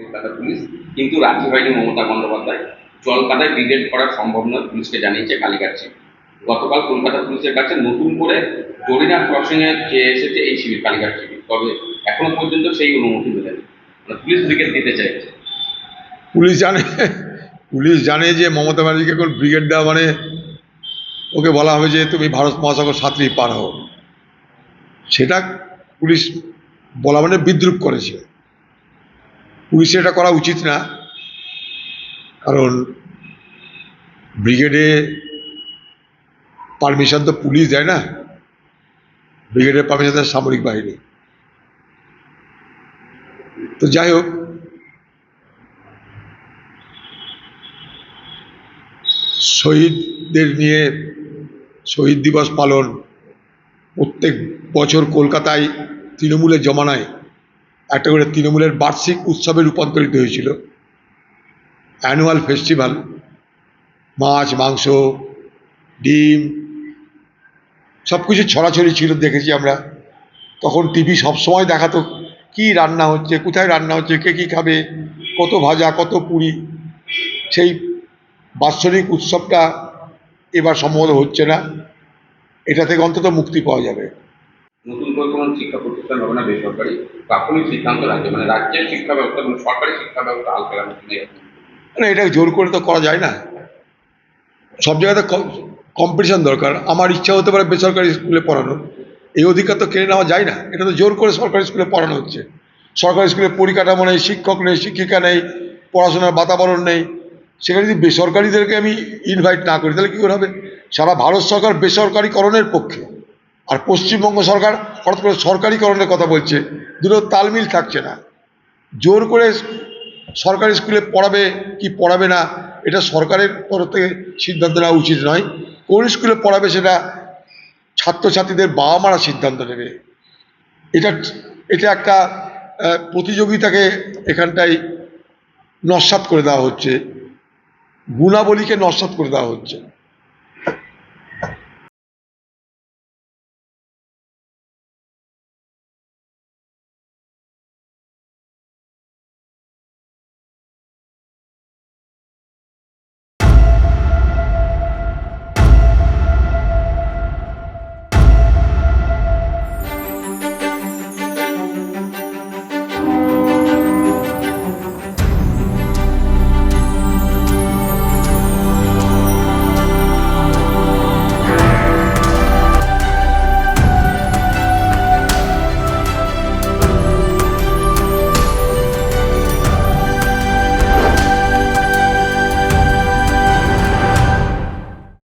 Kolkata police, কিন্তু রাজি হয়নি মমতা বন্দ্যোপাধ্যায়। জলকাদায় ব্রিগেড করার সম্ভব নয় পুলিশকে জানিয়েছে কালীঘাট শিবির। গতকাল কলকাতা পুলিশের কাছে নতুন করে জরিনা ক্রসিং এ চেয়ে এসেছে এই শিবির, কালীঘাট শিবির, তবে এখনো পর্যন্ত সেই অনুমতি মেলেনি। পুলিশ ব্রিগেড দিতে চাইছে। পুলিশ জানে যে মমতা ব্যানার্জিকে এখন ব্রিগেড দেওয়া মানে ওকে বলা হবে যে তুমি ভারত মহাসাগর সাঁতরিয়ে পার হও। সেটা পুলিশ বলা মানে বিদ্রুপ করেছে। পুলিশের এটা করা উচিত না, কারণ ব্রিগেডে পারমিশন তো পুলিশ দেয় না, ব্রিগেডের পারমিশন দেয় সামরিক বাহিনী। তো যাই হোক, শহীদদের নিয়ে শহীদ দিবস পালন প্রত্যেক বছর কলকাতায় তৃণমূলের জমানায় একটা করে তৃণমূলের বার্ষিক উৎসবে রূপান্তরিত হয়েছিল। অ্যানুয়াল ফেস্টিভ্যাল, মাছ মাংস ডিম সব কিছু ছড়াছড়ি ছিল, দেখেছি আমরা। তখন টিভি সবসময় দেখাতো কি রান্না হচ্ছে, কোথায় রান্না হচ্ছে, কে কী খাবে, কত ভাজা কত পুরি। সেই বাৎসরিক উৎসবটা এবার সম্ভবত হচ্ছে না। এটা থেকে অন্তত মুক্তি পাওয়া যাবে। নতুন করে কোনো শিক্ষা প্রতিষ্ঠান হবে না বেসরকারি, প্রাথমিক সিদ্ধান্ত রাজ্যে, মানে রাজ্যের শিক্ষা ব্যবস্থা, মানে সরকারি শিক্ষা ব্যবস্থা হাল ফেরানোর জন্য। মানে এটা জোর করে তো করা যায় না, সব জায়গাতে কম্পিটিশন দরকার। আমার ইচ্ছা হতে পারে বেসরকারি স্কুলে পড়ানো, এই অধিকার তো কেড়ে নেওয়া যায় না। এটা তো জোর করে সরকারি স্কুলে পড়ানো হচ্ছে। সরকারি স্কুলে পরিকাঠামো নেই, শিক্ষক নেই, শিক্ষিকা নেই, পড়াশোনার বাতাবরণ নেই। সেখানে যদি বেসরকারিদেরকে আমি ইনভাইট না করি তাহলে কী করে হবে? সারা ভারত সরকার বেসরকারিকরণের পক্ষে, আর পশ্চিমবঙ্গ সরকার হঠাৎ করে সরকারিকরণের কথা বলছে। দুটো তালমিল থাকছে না। জোর করে সরকারি স্কুলে পড়াবে কি পড়াবে না, এটা সরকারের তরফ থেকে সিদ্ধান্ত নেওয়া উচিত নয়। কোন স্কুলে পড়াবে সেটা ছাত্রছাত্রীদের বাবা মারা সিদ্ধান্ত নেবে। এটা একটা প্রতিযোগিতাকে এখানটায় নস্যাৎ করে দেওয়া হচ্ছে, গুণাবলীকে নস্যাৎ করে দেওয়া হচ্ছে।